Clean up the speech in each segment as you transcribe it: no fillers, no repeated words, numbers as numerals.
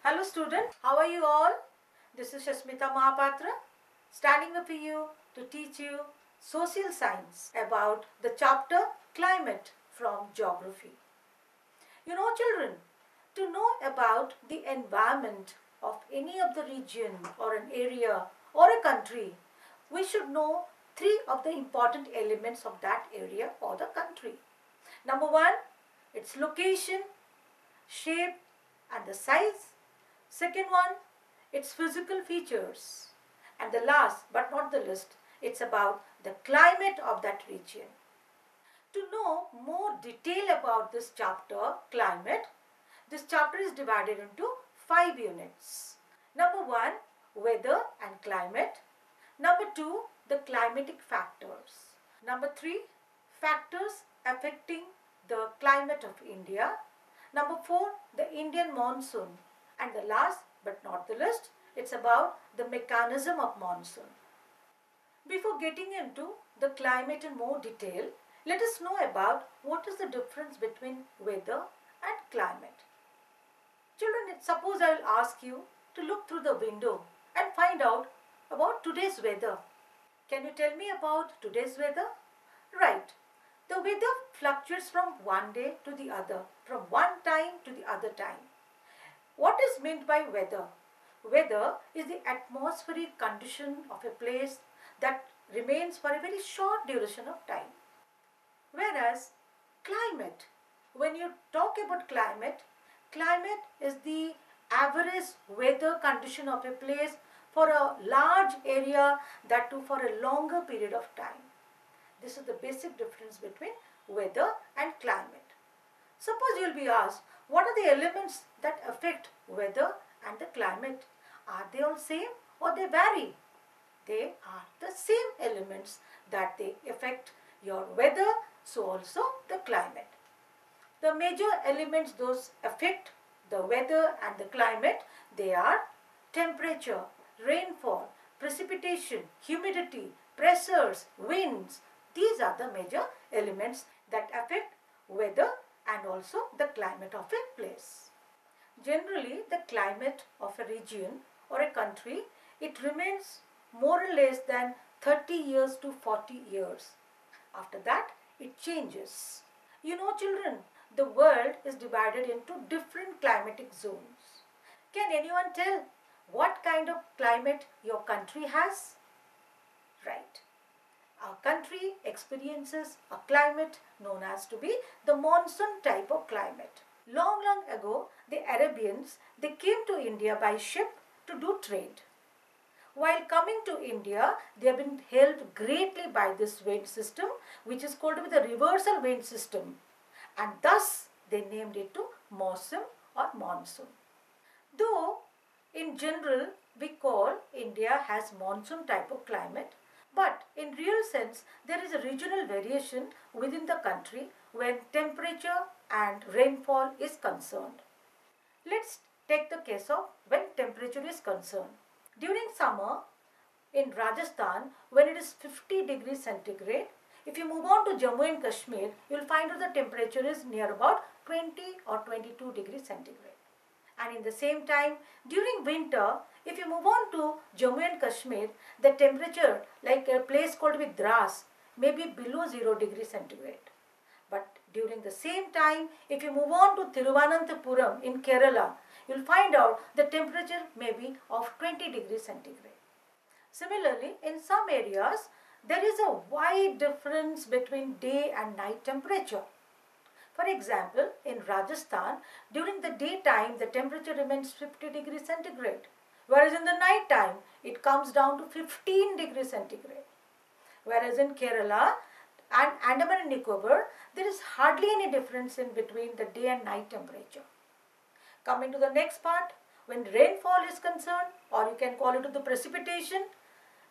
Hello students, how are you all? This is Shasmita Mahapatra standing up for you to teach you social science about the chapter climate from geography. You know children, to know about the environment of any of the region or an area or a country, we should know three of the important elements of that area or the country. Number one, its location, shape and the size. Second one, its physical features. And the last but not the least, it's about the climate of that region. To know more detail about this chapter, climate, this chapter is divided into 5 units. Number 1, weather and climate. Number 2, the climatic factors. Number 3, factors affecting the climate of India. Number 4, the Indian monsoon. And the last but not the least, it's about the mechanism of monsoon. Before getting into the climate in more detail, let us know about what is the difference between weather and climate. Children, suppose I will ask you to look through the window and find out about today's weather. Can you tell me about today's weather? Right. The weather fluctuates from one day to the other, from one time to the other time. What is meant by weather? Weather is the atmospheric condition of a place that remains for a very short duration of time. Whereas climate, when you talk about climate, climate is the average weather condition of a place for a large area, that too for a longer period of time. This is the basic difference between weather and climate. Suppose you will be asked, what are the elements that affect weather and the climate? Are they all same or they vary? They are the same elements that they affect your weather, so also the climate. The major elements those affect the weather and the climate, they are temperature, rainfall, precipitation, humidity, pressures, winds. These are the major elements that affect weather and also the climate of a place. Generally, the climate of a region or a country, it remains more or less than 30 years to 40 years. After that, it changes. You know children, the world is divided into different climatic zones. Can anyone tell what kind of climate your country has? Right. Our country experiences a climate known as to be the monsoon type of climate. Long ago, the Arabians, they came to India by ship to do trade. While coming to India, they have been helped greatly by this wind system, which is called the reversal wind system. And thus, they named it to Mosam or monsoon. Though, in general, we call India has monsoon type of climate, but in real sense, there is a regional variation within the country when temperature and rainfall is concerned. Let's take the case of when temperature is concerned. During summer in Rajasthan, when it is 50 degrees centigrade, if you move on to Jammu and Kashmir, you will find that the temperature is near about 20 or 22 degrees centigrade. And in the same time, during winter, if you move on to Jammu and Kashmir, the temperature, like a place called Dras, may be below 0 degrees centigrade. But during the same time, if you move on to Thiruvananthapuram in Kerala, you will find out the temperature may be of 20 degrees centigrade. Similarly, in some areas, there is a wide difference between day and night temperature. For example, in Rajasthan, during the daytime, the temperature remains 50 degrees centigrade, whereas in the night time, it comes down to 15 degrees centigrade. Whereas in Kerala and Andaman and Nicobar, there is hardly any difference in between the day and night temperature. Coming to the next part, when rainfall is concerned, or you can call it the precipitation,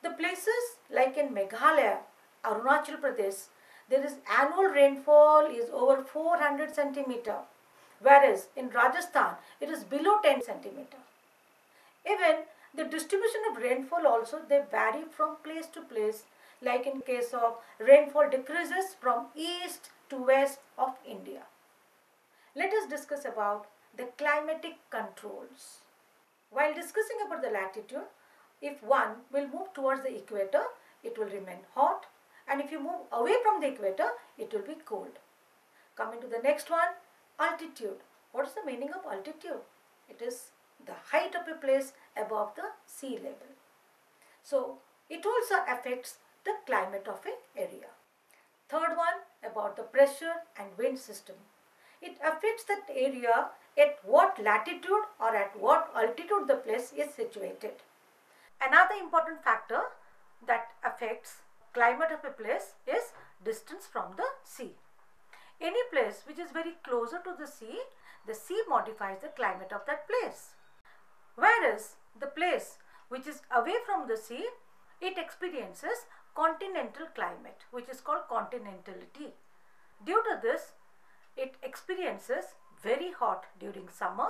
the places like in Meghalaya, Arunachal Pradesh, there is annual rainfall is over 400 centimeter, whereas in Rajasthan it is below 10 centimeter. Even the distribution of rainfall also, they vary from place to place, like in case of rainfall decreases from east to west of India. Let us discuss about the climatic controls. While discussing about the latitude, if one will move towards the equator, it will remain hot, and if you move away from the equator, it will be cold. Coming to the next one, altitude. What is the meaning of altitude? It is the height of a place above the sea level. So, it also affects the climate of an area. Third one, about the pressure and wind system. It affects that area at what latitude or at what altitude the place is situated. Another important factor that affects climate of a place is distance from the sea. Any place which is very closer to the sea modifies the climate of that place. Whereas the place which is away from the sea, it experiences continental climate, which is called continentality. Due to this, it experiences very hot during summer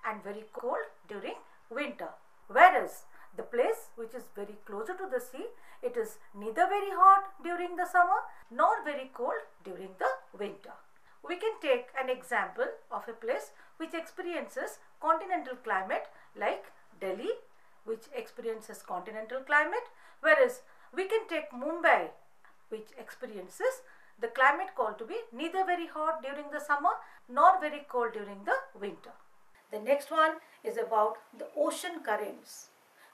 and very cold during winter. Whereas the place which is very closer to the sea, it is neither very hot during the summer nor very cold during the winter. We can take an example of a place which experiences continental climate like Delhi, which experiences continental climate, whereas we can take Mumbai, which experiences the climate called to be neither very hot during the summer nor very cold during the winter. The next one is about the ocean currents.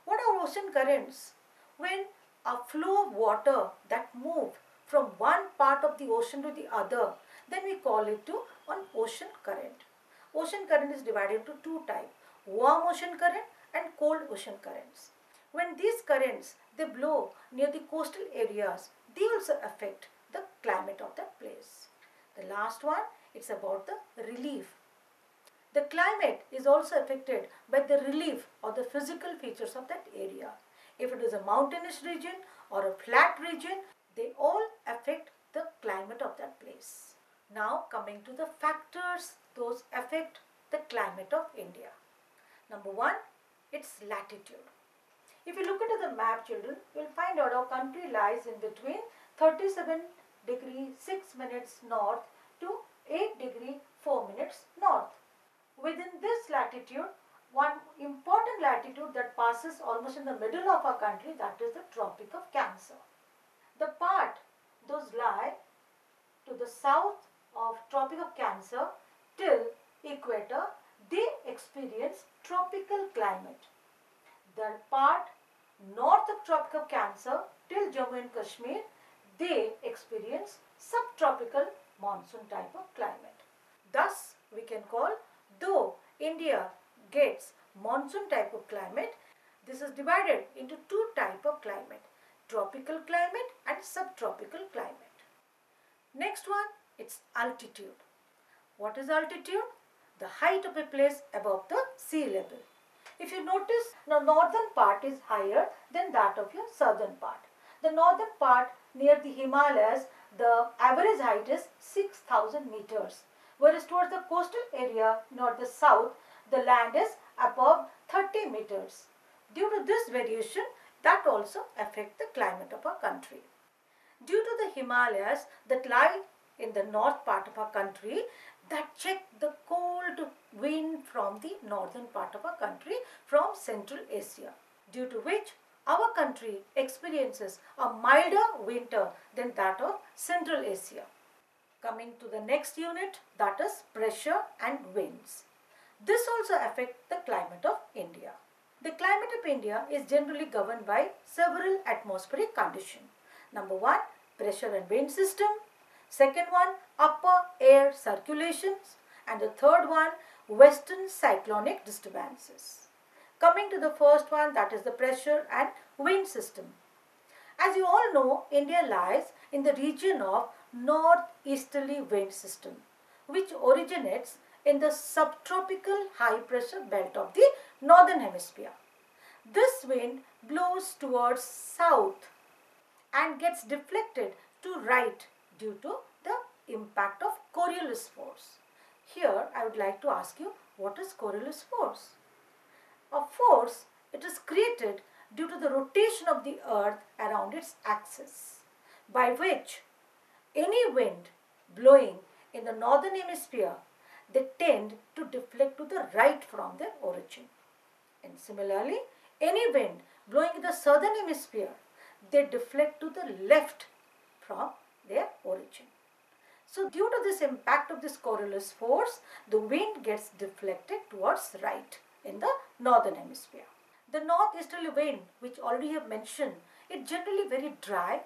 What are ocean currents? When a flow of water that move from one part of the ocean to the other, then we call it to an ocean current. Ocean current is divided into two types, warm ocean current and cold ocean currents. When these currents, they blow near the coastal areas, they also affect the climate of that place. The last one, it's about the relief. The climate is also affected by the relief or the physical features of that area. If it is a mountainous region or a flat region, they all affect the climate of that place. Now coming to the factors those affect the climate of India. Number one, its latitude. If you look into the map, children, you will find out our country lies in between 37 degree 6 minutes north to 8 degree 4 minutes north. Within this latitude, one important latitude that passes almost in the middle of our country, that is the Tropic of Cancer. The part those lie to the south of Tropic of Cancer till equator, they experience tropical climate. The part north of Tropic of Cancer till Jammu and Kashmir, they experience subtropical monsoon type of climate. Thus, we can call, though India gets monsoon type of climate, this is divided into two types of climate, tropical climate and subtropical climate. Next one, it's altitude. What is altitude? The height of a place above the sea level. If you notice, the northern part is higher than that of your southern part. The northern part near the Himalayas, the average height is 6,000 meters. Whereas towards the coastal area north the south, the land is above 30 meters. Due to this variation, that also affects the climate of our country. Due to the Himalayas that lie in the north part of our country, that check the cold wind from the northern part of our country from Central Asia, due to which our country experiences a milder winter than that of Central Asia. Coming to the next unit, that is pressure and winds. This also affects the climate of India. The climate of India is generally governed by several atmospheric conditions. Number one, pressure and wind system. Second one, upper air circulations. And the third one, western cyclonic disturbances. Coming to the first one, that is the pressure and wind system. As you all know, India lies in the region of northeasterly wind system, which originates in the subtropical high pressure belt of the northern hemisphere. This wind blows towards south and gets deflected to right due to the impact of Coriolis force. Here I would like to ask you, what is Coriolis force? A force, it is created due to the rotation of the earth around its axis, by which any wind blowing in the northern hemisphere, they tend to deflect to the right from their origin. And similarly, any wind blowing in the southern hemisphere, they deflect to the left from their origin. So due to this impact of this Coriolis force, the wind gets deflected towards right in the northern hemisphere. The northeasterly wind, which already have mentioned, it's generally very dry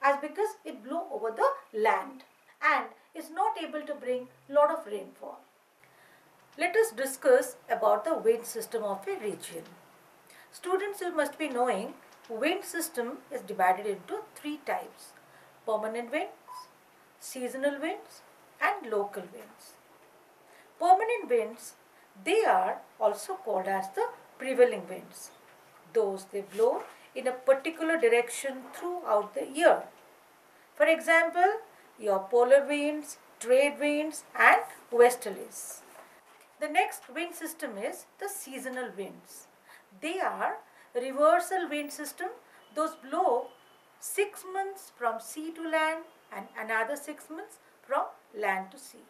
as because it blew over the land and is not able to bring lot of rainfall. Let us discuss about the wind system of a region. Students, you must be knowing wind system is divided into three types: permanent winds, seasonal winds and local winds. Permanent winds, they are also called as the prevailing winds. Those they blow in a particular direction throughout the year. For example, your polar winds, trade winds and westerlies. The next wind system is the seasonal winds. They are reversal wind system. Those blow 6 months from sea to land and another 6 months from land to sea.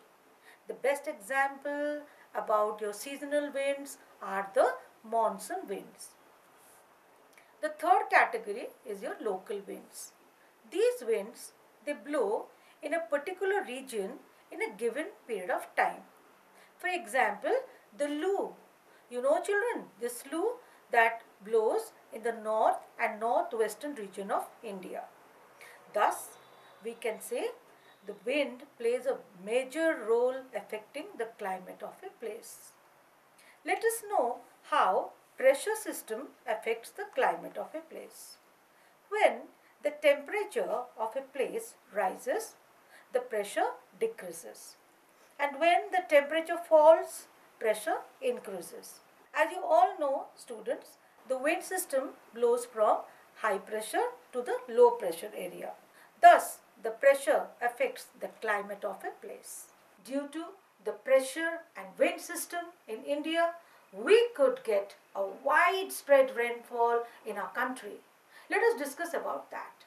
The best example about your seasonal winds are the monsoon winds. The third category is your local winds. These winds, they blow in a particular region in a given period of time. For example, the loo. You know children, this loo that blows in the north and northwestern region of India. Thus, we can say the wind plays a major role affecting the climate of a place. Let us know how pressure system affects the climate of a place. When the temperature of a place rises, the pressure decreases. And when the temperature falls, pressure increases. As you all know, students, the wind system blows from high pressure to the low pressure area. Thus, the pressure affects the climate of a place. Due to the pressure and wind system in India, we could get a widespread rainfall in our country. Let us discuss about that.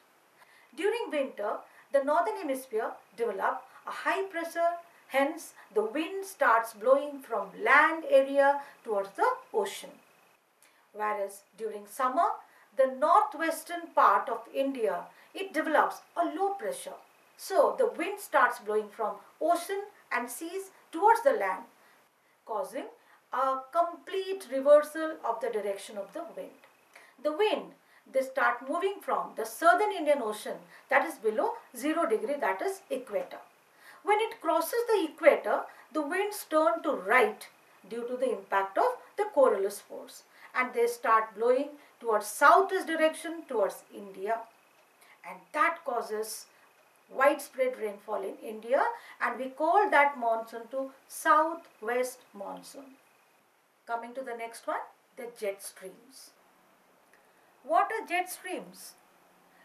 During winter, the northern hemisphere develops a high pressure. Hence, the wind starts blowing from land area towards the ocean. Whereas during summer, the northwestern part of India, it develops a low pressure. So, the wind starts blowing from ocean and seas towards the land, causing a complete reversal of the direction of the wind. The wind, they start moving from the southern Indian Ocean, that is below 0 degree, that is equator. When it crosses the equator, the winds turn to right due to the impact of the Coriolis force, and they start blowing towards southeast direction towards India, and that causes widespread rainfall in India, and we call that monsoon to southwest monsoon. Coming to the next one, the jet streams. What are jet streams?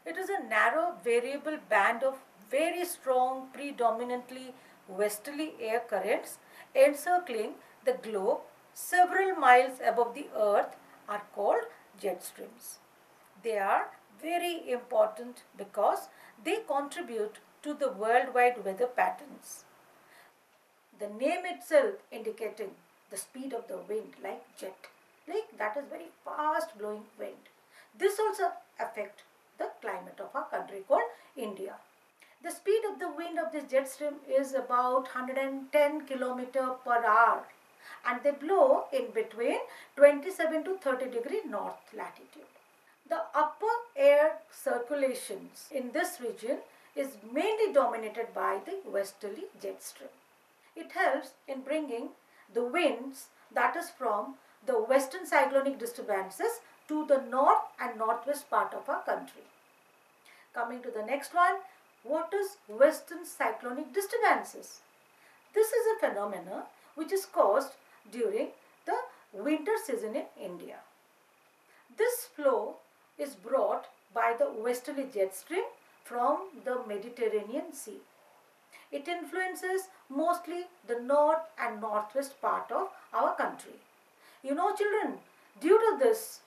It is a narrow variable band of very strong, predominantly westerly air currents encircling the globe several miles above the earth are called jet streams. They are very important because they contribute to the worldwide weather patterns. The name itself indicating the speed of the wind, like jet, like that is very fast blowing wind. This also affects the climate of our country called India. The speed of the wind of this jet stream is about 110 km per hour, and they blow in between 27 to 30 degree north latitude. The upper air circulations in this region is mainly dominated by the westerly jet stream. It helps in bringing the winds, that is from the western cyclonic disturbances, to the north and northwest part of our country. Coming to the next one, what is western cyclonic disturbances? This is a phenomenon which is caused during the winter season in India. This flow is brought by the westerly jet stream from the Mediterranean Sea. It influences mostly the north and northwest part of our country. You know children, due to this,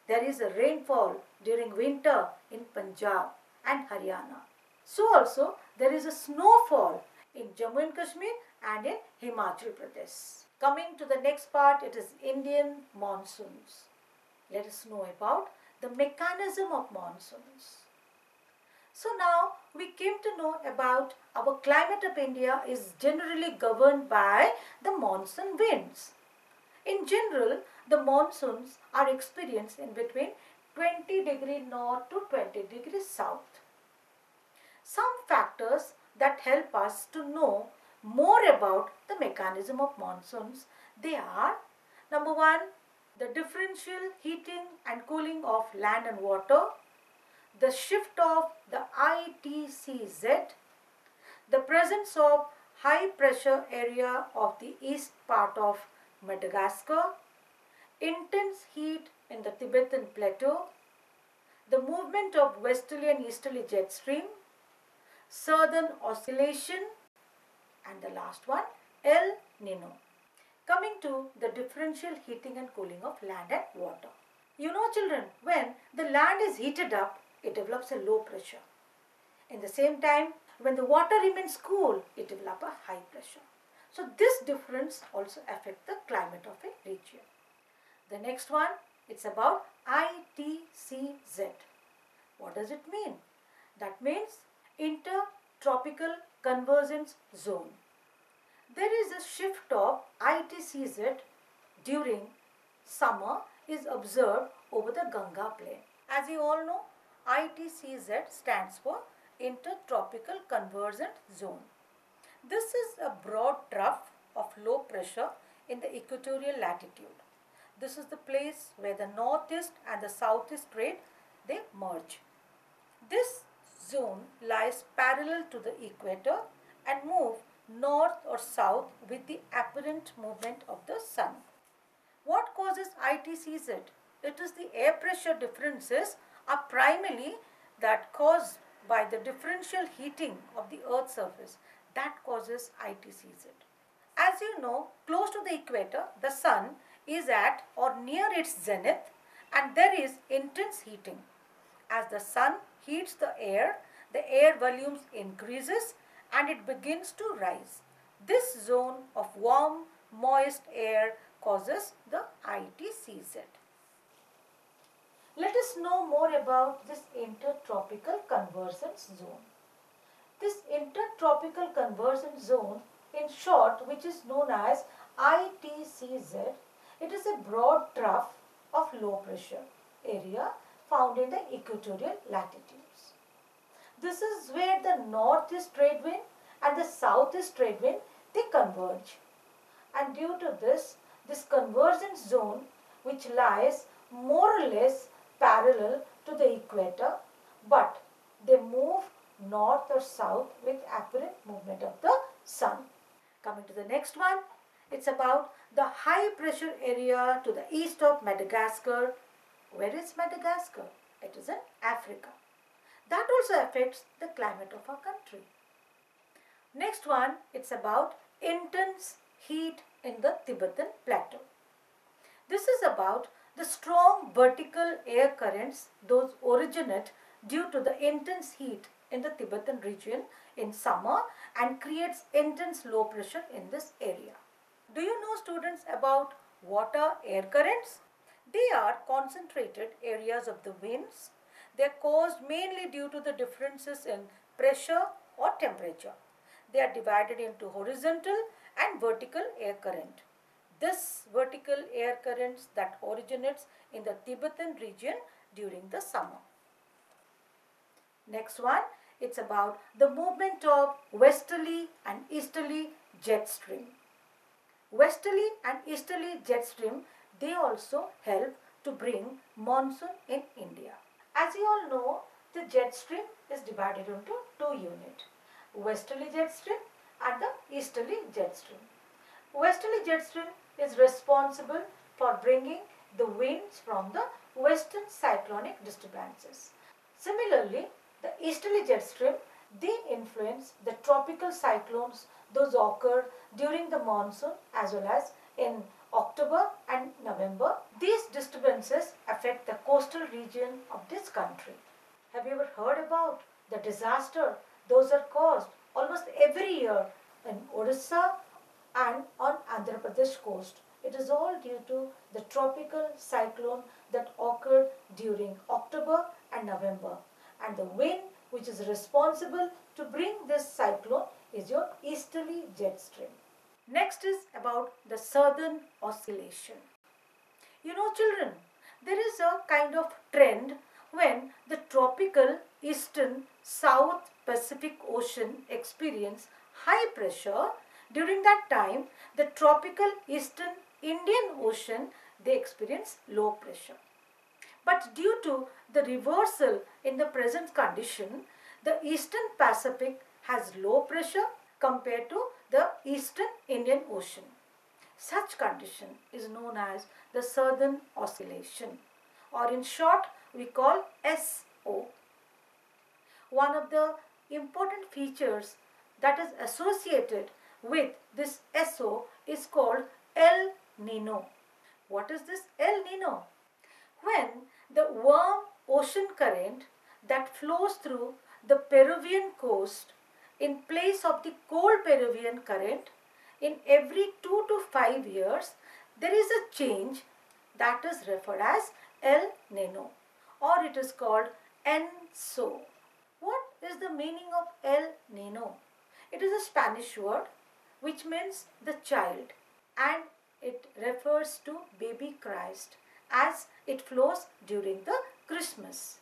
there is a rainfall during winter in Punjab and Haryana. So also there is a snowfall in Jammu and Kashmir and in Himachal Pradesh. Coming to the next part, it is Indian monsoons. let us know about the mechanism of monsoons. So now we came to know about our climate of India is generally governed by the monsoon winds. In general, the monsoons are experienced in between 20 degree north to 20 degrees south. Some factors that help us to know more about the mechanism of monsoons, they are: number one, the differential heating and cooling of land and water, the shift of the ITCZ, the presence of high pressure area of the east part of Madagascar, intense heat in the Tibetan plateau, the movement of westerly and easterly jet stream, southern oscillation, and the last one, El Nino. Coming to the differential heating and cooling of land and water. You know, children, when the land is heated up, it develops a low pressure. In the same time, when the water remains cool, it develops a high pressure. So this difference also affects the climate of a region. The next one, it's about ITCZ. What does it mean? That means Intertropical Convergence Zone. There is a shift of ITCZ during summer is observed over the Ganga plain. As you all know, ITCZ stands for Intertropical Convergence Zone. This is a broad trough of low pressure in the equatorial latitude. This is the place where the northeast and the southeast trade, they merge. This zone lies parallel to the equator and move north or south with the apparent movement of the sun. What causes ITCZ? It is the air pressure differences are primarily that caused by the differential heating of the earth's surface that causes ITCZ. As you know, close to the equator, the sun is at or near its zenith and there is intense heating. As the sun heats the air volumes increases and it begins to rise. This zone of warm, moist air causes the ITCZ. Let us know more about this intertropical convergence zone. This intertropical convergence zone, in short, which is known as ITCZ, it is a broad trough of low pressure area found in the equatorial latitudes. This is where the northeast trade wind and the southeast trade wind, they converge. And due to this convergence zone, which lies more or less parallel to the equator, but they move north or south with apparent movement of the sun. Coming to the next one, it's about the high pressure area to the east of Madagascar. Where is Madagascar? It is in Africa. That also affects the climate of our country. Next one, it's about intense heat in the Tibetan plateau. This is about the strong vertical air currents, those originate due to the intense heat in the Tibetan region in summer and creates intense low pressure in this area. Do you know, students, about what are air currents? They are concentrated areas of the winds. They are caused mainly due to the differences in pressure or temperature. They are divided into horizontal and vertical air current. This vertical air currents that originates in the Tibetan region during the summer. Next one, it's about the movement of westerly and easterly jet stream. Westerly and easterly jet stream, they also help to bring monsoon in India. As you all know, the jet stream is divided into two units, westerly jet stream and the easterly jet stream. Westerly jet stream is responsible for bringing the winds from the western cyclonic disturbances. Similarly, the easterly jet stream, they influence the tropical cyclones, those occur during the monsoon as well as in October and November. These disturbances affect the coastal region of this country. Have you ever heard about the disaster those are caused almost every year in Odisha and on Andhra Pradesh coast? It is all due to the tropical cyclone that occurred during October and November. And the wind which is responsible to bring this cyclone is your easterly jet stream. Next is about the southern oscillation. You know children, there is a kind of trend when the tropical eastern South Pacific Ocean experience high pressure. During that time, the tropical eastern Indian Ocean, they experience low pressure. But due to the reversal in the present condition, the eastern Pacific has low pressure compared to the eastern Indian Ocean. Such condition is known as the southern oscillation, or in short we call SO. One of the important features that is associated with this SO is called El Nino. What is this El Nino? When the warm ocean current that flows through the Peruvian coast in place of the cold Peruvian current, in every 2 to 5 years, there is a change that is referred as El Nino, or it is called ENSO. What is the meaning of El Nino? It is a Spanish word which means the child, and it refers to baby Christ as it flows during the Christmas.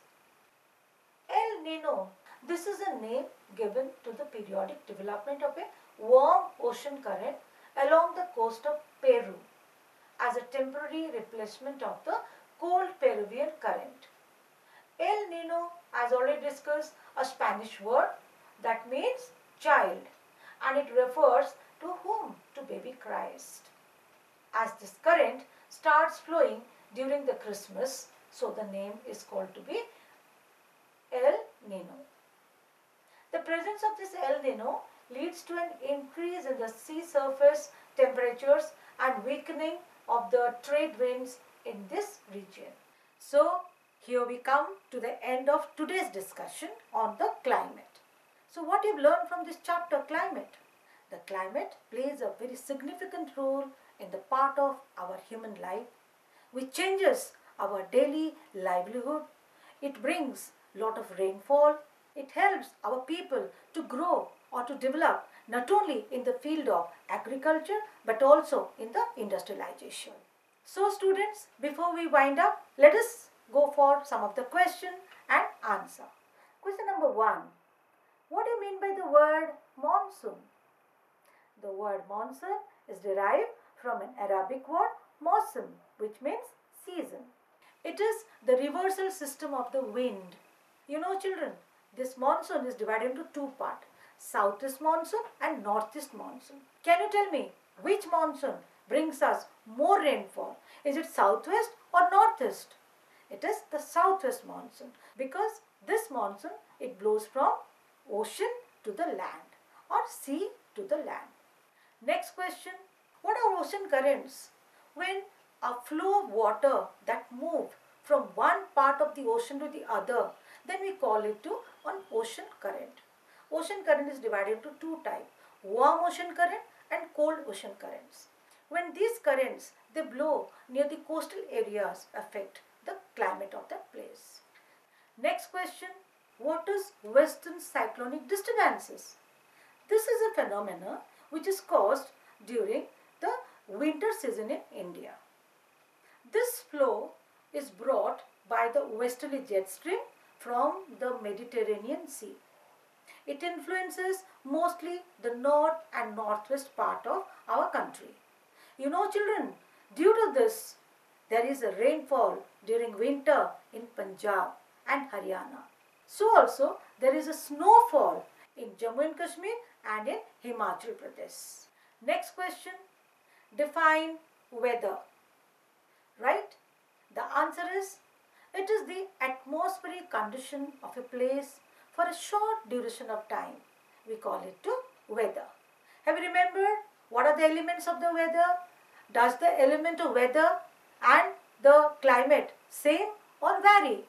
El Nino, this is a name given to the periodic development of a warm ocean current along the coast of Peru as a temporary replacement of the cold Peruvian current. El Nino, as already discussed, a Spanish word that means child, and it refers to whom? To baby Christ. As this current starts flowing during the Christmas, so the name is called to be El Nino. The presence of this El Nino leads to an increase in the sea surface temperatures and weakening of the trade winds in this region. So, here we come to the end of today's discussion on the climate. So, what you've learned from this chapter, climate? The climate plays a very significant role in the part of our human life, which changes our daily livelihood. It brings lot of rainfall. It helps our people to grow or to develop not only in the field of agriculture but also in the industrialization. So students, before we wind up, let us go for some of the question and answer. Question number 1. What do you mean by the word monsoon? The word monsoon is derived from an Arabic word mawsim, which means season. It is the reversal system of the wind. You know children, this monsoon is divided into two parts, southeast monsoon and northeast monsoon. Can you tell me which monsoon brings us more rainfall? Is it southwest or northeast? It is the southwest monsoon, because this monsoon, it blows from ocean to the land or sea to the land. Next question, what are ocean currents? When a flow of water that move from one part of the ocean to the other, then we call it to an ocean current. Ocean current is divided into two types, warm ocean current and cold ocean currents. When these currents, they blow near the coastal areas, affect the climate of that place. Next question, what is western cyclonic disturbances? This is a phenomena which is caused during the winter season in India. This flow is brought by the westerly jet stream from the Mediterranean Sea. It influences mostly the north and northwest part of our country. You know children, due to this, there is a rainfall during winter in Punjab and Haryana. So also there is a snowfall in Jammu and Kashmir and in Himachal Pradesh. Next question, define weather. Right? The answer is, it is the atmospheric condition of a place for a short duration of time. We call it to weather. Have you remembered what are the elements of the weather? Does the element of weather and the climate same or vary?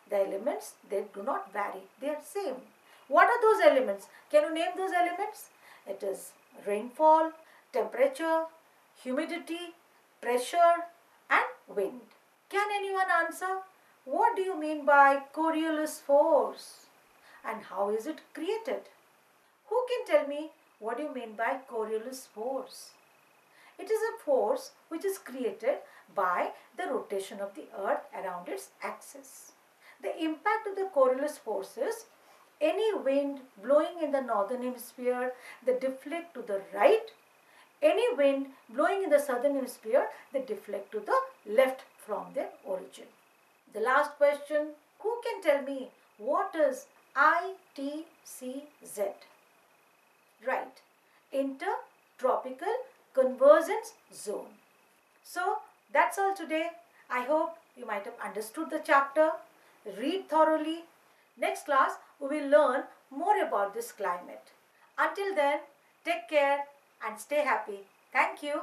The elements, they do not vary. They are same. What are those elements? Can you name those elements? It is rainfall, temperature, humidity, pressure and wind. Can anyone answer? What do you mean by Coriolis force? And how is it created? Who can tell me what do you mean by Coriolis force? It is a force which is created by the rotation of the earth around its axis. The impact of the Coriolis force is any wind blowing in the northern hemisphere, they deflect to the right. Any wind blowing in the southern hemisphere, they deflect to the left from their origin. The last question, who can tell me what is ITCZ? Right, Intertropical Convergence Zone. So that's all today. I hope you might have understood the chapter. Read thoroughly. Next class we will learn more about this climate. Until then, take care and stay happy. Thank you.